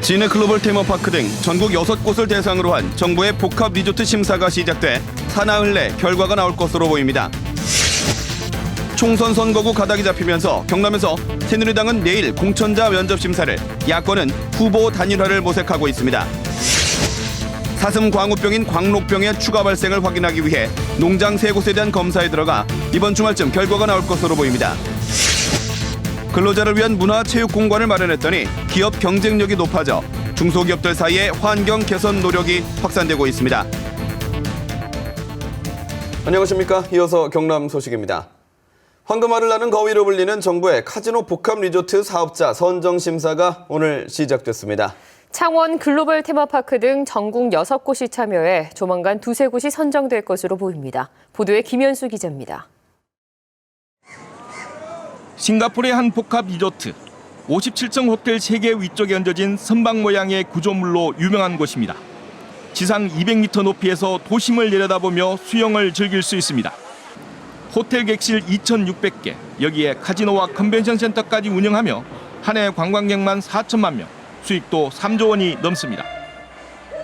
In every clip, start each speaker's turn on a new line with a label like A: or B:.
A: 진해 글로벌 테마파크 등 전국 6곳을 대상으로 한 정부의 복합 리조트 심사가 시작돼 사나흘 내 결과가 나올 것으로 보입니다. 총선 선거구 가닥이 잡히면서 경남에서 새누리당은 내일 공천자 면접 심사를, 야권은 후보 단일화를 모색하고 있습니다. 사슴 광우병인 광록병의 추가 발생을 확인하기 위해 농장 3곳에 대한 검사에 들어가 이번 주말쯤 결과가 나올 것으로 보입니다. 근로자를 위한 문화체육공간을 마련했더니 기업 경쟁력이 높아져 중소기업들 사이에 환경 개선 노력이 확산되고 있습니다. 안녕하십니까. 이어서 경남 소식입니다. 황금알을 나는 거위로 불리는 정부의 카지노 복합 리조트 사업자 선정 심사가 오늘 시작됐습니다.
B: 창원 글로벌 테마파크 등 전국 6곳이 참여해 조만간 2-3곳이 선정될 것으로 보입니다. 보도에 김현수 기자입니다.
C: 싱가포르의 한 복합 리조트, 57층 호텔 3개 위쪽에 얹어진 선박 모양의 구조물로 유명한 곳입니다. 지상 200m 높이에서 도심을 내려다보며 수영을 즐길 수 있습니다. 호텔 객실 2,600개, 여기에 카지노와 컨벤션 센터까지 운영하며 한 해 관광객만 4천만 명, 수익도 3조 원이 넘습니다.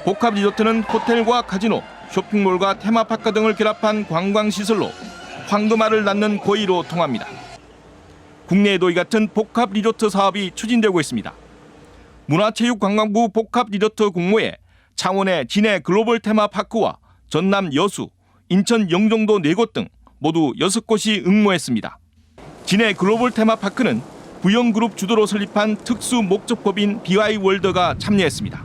C: 복합 리조트는 호텔과 카지노, 쇼핑몰과 테마파크 등을 결합한 관광시설로 황금알을 낳는 고의로 통합니다. 국내에도 이 같은 복합 리조트 사업이 추진되고 있습니다. 문화체육관광부 복합 리조트 공모에 창원의 진해 글로벌 테마파크와 전남 여수, 인천 영종도 4곳 등 모두 6곳이 응모했습니다. 진해 글로벌 테마파크는 부영그룹 주도로 설립한 특수 목적법인 BY월드가 참여했습니다.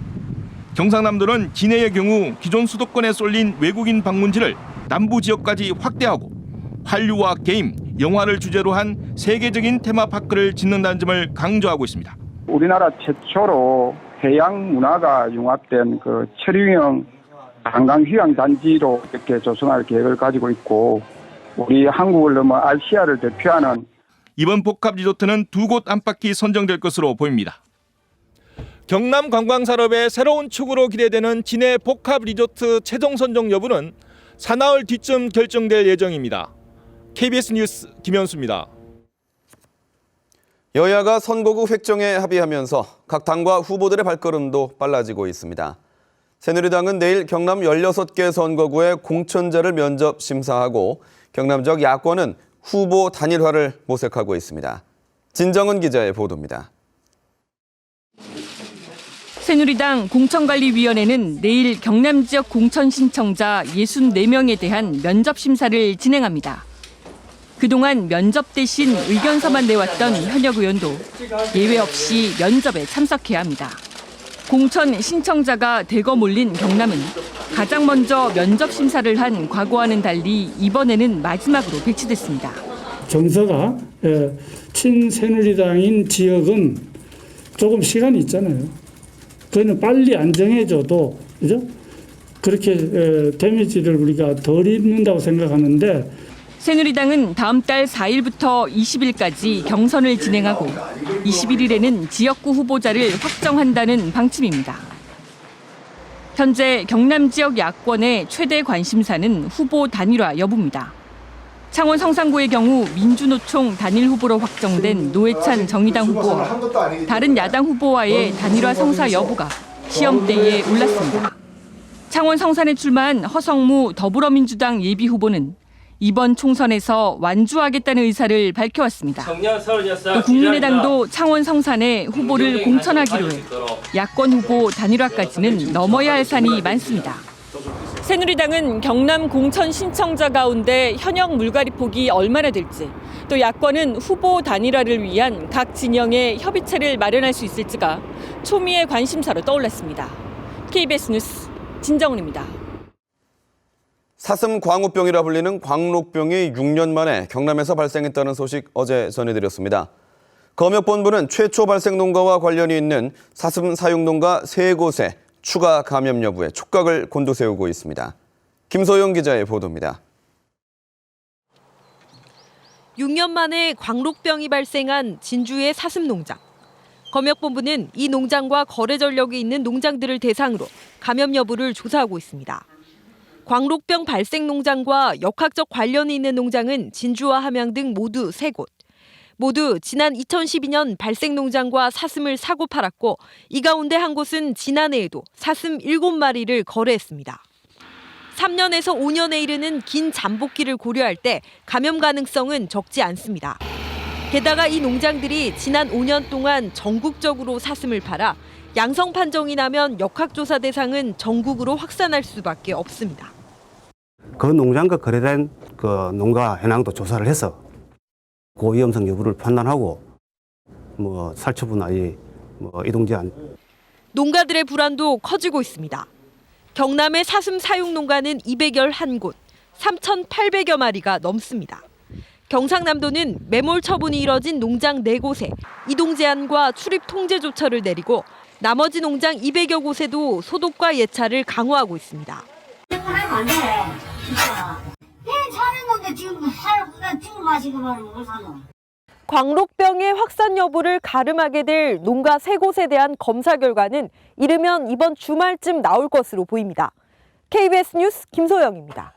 C: 경상남도는 진해의 경우 기존 수도권에 쏠린 외국인 방문지를 남부 지역까지 확대하고 한류와 게임, 영화를 주제로 한 세계적인 테마파크를 짓는다는 점을 강조하고 있습니다.
D: 우리나라 최초로 해양 문화가 융합된 체류형 관광휴양 단지로 이렇게 조성할 계획을 가지고 있고, 우리 한국을 넘어 아시아를 대표하는
C: 이번 복합 리조트는 2곳 안팎이 선정될 것으로 보입니다. 경남 관광산업의 새로운 축으로 기대되는 진해 복합 리조트 최종 선정 여부는 사나흘 뒤쯤 결정될 예정입니다. KBS 뉴스 김현수입니다.
A: 여야가 선거구 획정에 합의하면서 각 당과 후보들의 발걸음도 빨라지고 있습니다. 새누리당은 내일 경남 16개 선거구의 공천자를 면접 심사하고 경남 지역 야권은 후보 단일화를 모색하고 있습니다. 진정은 기자의 보도입니다.
E: 새누리당 공천관리위원회는 내일 경남 지역 공천 신청자 64명에 대한 면접 심사를 진행합니다. 그동안 면접 대신 의견서만 내왔던 현역 의원도 예외 없이 면접에 참석해야 합니다. 공천 신청자가 대거 몰린 경남은 가장 먼저 면접 심사를 한 과거와는 달리 이번에는 마지막으로 배치됐습니다.
F: 정서가 친새누리당인 지역은 조금 시간이 있잖아요. 그거는 빨리 안정해줘도, 그죠? 그렇게 데미지를 우리가 덜 입는다고 생각하는데,
E: 새누리당은 다음 달 4일부터 20일까지 경선을 진행하고 21일에는 지역구 후보자를 확정한다는 방침입니다. 현재 경남 지역 야권의 최대 관심사는 후보 단일화 여부입니다. 창원 성산구의 경우 민주노총 단일 후보로 확정된 노회찬 정의당 후보와 다른 야당 후보와의 단일화 성사 여부가 시험대에 올랐습니다. 창원 성산에 출마한 허성무 더불어민주당 예비후보는 이번 총선에서 완주하겠다는 의사를 밝혀왔습니다. 또 국민의당도 창원 성산에 후보를 공천하기로 해 야권 후보 단일화까지는 넘어야 할 산이 많습니다. 새누리당은 경남 공천 신청자 가운데 현역 물갈이 폭이 얼마나 될지, 또 야권은 후보 단일화를 위한 각 진영의 협의체를 마련할 수 있을지가 초미의 관심사로 떠올랐습니다. KBS 뉴스 진정은입니다.
A: 사슴 광우병이라 불리는 광록병이 6년 만에 경남에서 발생했다는 소식 어제 전해드렸습니다. 검역본부는 최초 발생 농가와 관련이 있는 사슴 사육 농가 3곳에 추가 감염 여부에 촉각을 곤두세우고 있습니다. 김소영 기자의 보도입니다.
G: 6년 만에 광록병이 발생한 진주의 사슴 농장. 검역본부는 이 농장과 거래 전력이 있는 농장들을 대상으로 감염 여부를 조사하고 있습니다. 광록병 발생 농장과 역학적 관련이 있는 농장은 진주와 함양 등 모두 3곳. 모두 지난 2012년 발생 농장과 사슴을 사고 팔았고 이 가운데 한 곳은 지난해에도 사슴 7마리를 거래했습니다. 3년에서 5년에 이르는 긴 잠복기를 고려할 때 감염 가능성은 적지 않습니다. 게다가 이 농장들이 지난 5년 동안 전국적으로 사슴을 팔아 양성 판정이 나면 역학조사 대상은 전국으로 확산할 수밖에 없습니다.
H: 그 농장과 거래된 그 농가 현황도 조사를 해서 고위험성 여부를 판단하고 살처분 아니 이동 제한.
G: 농가들의 불안도 커지고 있습니다. 경남의 사슴 사육 농가는 211곳, 3,800여 마리가 넘습니다. 경상남도는 매몰 처분이 이뤄진 농장 4곳에 이동 제한과 출입 통제 조처를 내리고 나머지 농장 200여 곳에도 소독과 예찰을 강화하고 있습니다.
I: 하면 안 돼. 진짜. 사는 건데 지금 죽을 마시고 말하면 뭘 사노.
G: 광록병의 확산 여부를 가름하게 될 농가 3곳에 대한 검사 결과는 이르면 이번 주말쯤 나올 것으로 보입니다. KBS 뉴스 김소영입니다.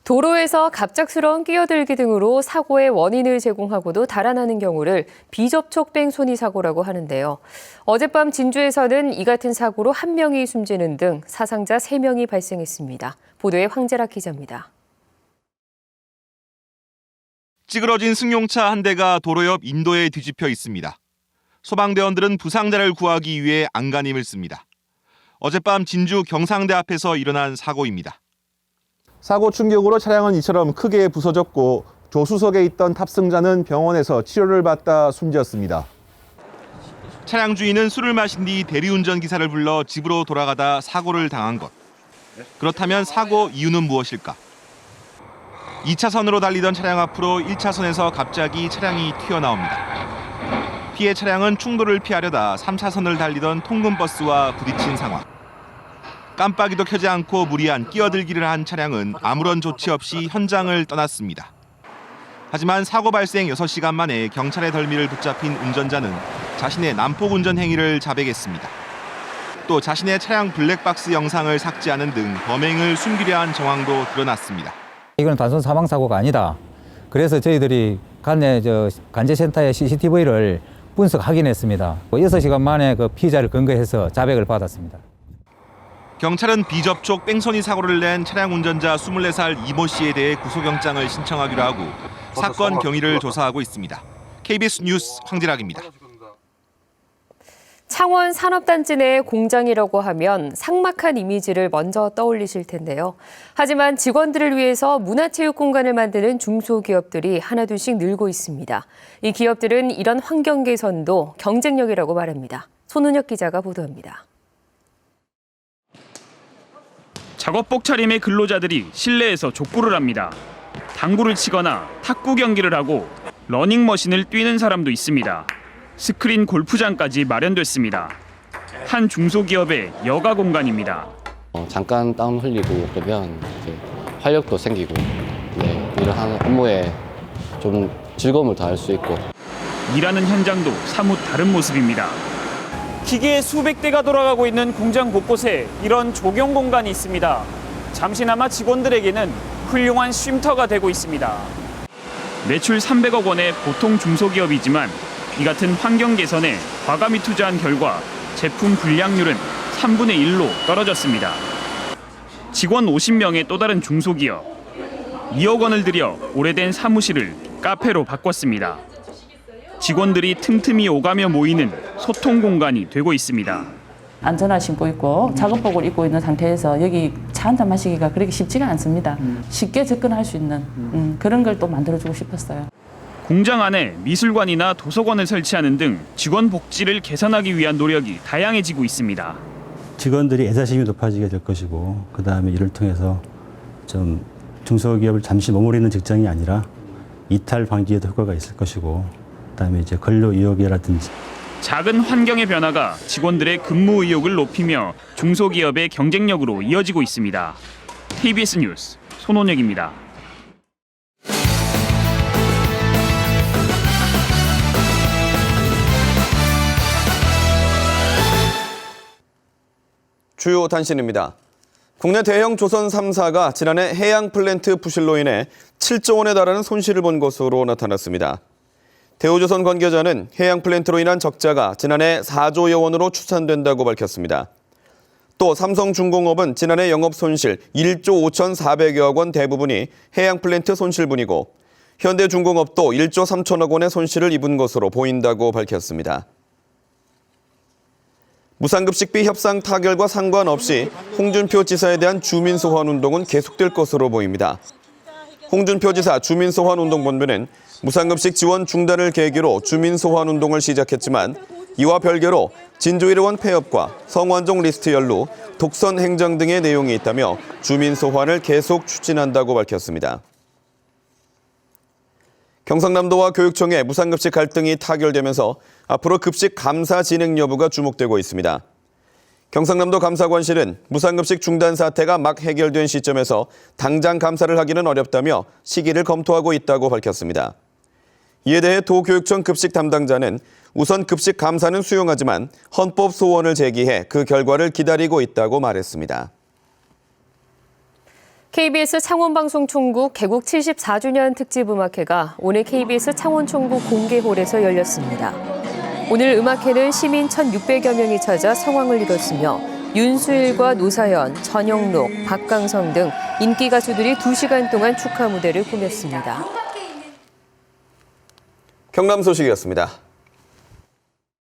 B: 도로에서 갑작스러운 끼어들기 등으로 사고의 원인을 제공하고도 달아나는 경우를 비접촉 뺑소니 사고라고 하는데요. 어젯밤 진주에서는 이 같은 사고로 1명이 숨지는 등 사상자 3명이 발생했습니다. 보도에 황재락 기자입니다.
C: 찌그러진 승용차 한 대가 도로 옆 인도에 뒤집혀 있습니다. 소방대원들은 부상자를 구하기 위해 안간힘을 씁니다. 어젯밤 진주 경상대 앞에서 일어난 사고입니다.
J: 사고 충격으로 차량은 이처럼 크게 부서졌고 조수석에 있던 탑승자는 병원에서 치료를 받다 숨졌습니다.
C: 차량 주인은 술을 마신 뒤 대리운전 기사를 불러 집으로 돌아가다 사고를 당한 것. 그렇다면 사고 이유는 무엇일까? 2차선으로 달리던 차량 앞으로 1차선에서 갑자기 차량이 튀어나옵니다. 피해 차량은 충돌을 피하려다 3차선을 달리던 통근버스와 부딪힌 상황. 깜빡이도 켜지 않고 무리한 끼어들기를 한 차량은 아무런 조치 없이 현장을 떠났습니다. 하지만 사고 발생 6시간 만에 경찰의 덜미를 붙잡힌 운전자는 자신의 난폭 운전 행위를 자백했습니다. 또 자신의 차량 블랙박스 영상을 삭제하는 등 범행을 숨기려 한 정황도 드러났습니다.
K: 이건 단순 사망사고가 아니다. 그래서 저희들이 관제센터의 CCTV를 분석 확인했습니다. 6시간 만에 그 피의자를 근거해서 자백을 받았습니다.
C: 경찰은 비접촉 뺑소니 사고를 낸 차량 운전자 24살 이모 씨에 대해 구속영장을 신청하기로 하고 사건 경위를 조사하고 있습니다. KBS 뉴스 황재락입니다.
B: 창원 산업단지 내 공장이라고 하면 삭막한 이미지를 먼저 떠올리실 텐데요. 하지만 직원들을 위해서 문화체육 공간을 만드는 중소기업들이 하나둘씩 늘고 있습니다. 이 기업들은 이런 환경 개선도 경쟁력이라고 말합니다. 손은혁 기자가 보도합니다.
L: 작업복 차림의 근로자들이 실내에서 족구를 합니다. 당구를 치거나 탁구 경기를 하고 러닝머신을 뛰는 사람도 있습니다. 스크린 골프장까지 마련됐습니다. 한 중소기업의 여가 공간입니다.
M: 잠깐 땀 흘리고 그러면 활력도 생기고 일하는 업무에 좀 즐거움을 더할 수 있고.
L: 일하는 현장도 사뭇 다른 모습입니다. 기계 수백 대가 돌아가고 있는 공장 곳곳에 이런 조경 공간이 있습니다. 잠시나마 직원들에게는 훌륭한 쉼터가 되고 있습니다. 매출 300억 원의 보통 중소기업이지만 이 같은 환경 개선에 과감히 투자한 결과 제품 불량률은 3분의 1로 떨어졌습니다. 직원 50명의 또 다른 중소기업. 2억 원을 들여 오래된 사무실을 카페로 바꿨습니다. 직원들이 틈틈이 오가며 모이는 소통 공간이 되고 있습니다.
N: 안전화 신고 있고 작업복을 입고 있는 상태에서 여기 차 한잔 마시기가 그렇게 쉽지가 않습니다. 쉽게 접근할 수 있는 그런 걸 또 만들어주고 싶었어요.
L: 공장 안에 미술관이나 도서관을 설치하는 등 직원 복지를 개선하기 위한 노력이 다양해지고 있습니다.
O: 직원들이 애사심이 높아지게 될 것이고 그다음에 이를 통해서 좀 중소기업을 잠시 머무르는 직장이 아니라 이탈 방지에도 효과가 있을 것이고 그다음에 이제 근로 의욕이라든지
L: 작은 환경의 변화가 직원들의 근무 의욕을 높이며 중소기업의 경쟁력으로 이어지고 있습니다. KBS 뉴스 손원혁입니다.
A: 주요 단신입니다. 국내 대형 조선 3사가 지난해 해양 플랜트 부실로 인해 7조 원에 달하는 손실을 본 것으로 나타났습니다. 대우조선 관계자는 해양 플랜트로 인한 적자가 지난해 4조여 원으로 추산된다고 밝혔습니다. 또 삼성중공업은 지난해 영업 손실 1조 5,400여억 원 대부분이 해양 플랜트 손실분이고 현대중공업도 1조 3천억 원의 손실을 입은 것으로 보인다고 밝혔습니다. 무상급식비 협상 타결과 상관없이 홍준표 지사에 대한 주민소환 운동은 계속될 것으로 보입니다. 홍준표 지사 주민소환운동본부는 무상급식 지원 중단을 계기로 주민소환운동을 시작했지만 이와 별개로 진주일원 폐업과 성완종 리스트 연루, 독선 행정 등의 내용이 있다며 주민소환을 계속 추진한다고 밝혔습니다. 경상남도와 교육청의 무상급식 갈등이 타결되면서 앞으로 급식 감사 진행 여부가 주목되고 있습니다. 경상남도 감사관실은 무상급식 중단 사태가 막 해결된 시점에서 당장 감사를 하기는 어렵다며 시기를 검토하고 있다고 밝혔습니다. 이에 대해 도교육청 급식 담당자는 우선 급식 감사는 수용하지만 헌법 소원을 제기해 그 결과를 기다리고 있다고 말했습니다.
B: KBS 창원방송총국 개국 74주년 특집음악회가 오늘 KBS 창원총국 공개홀에서 열렸습니다. 오늘 음악회는 시민 1,600여 명이 찾아 성황을 이뤘으며 윤수일과 노사연, 전영록, 박강성 등 인기 가수들이 2시간 동안 축하 무대를 꾸몄습니다.
A: 경남 소식이었습니다.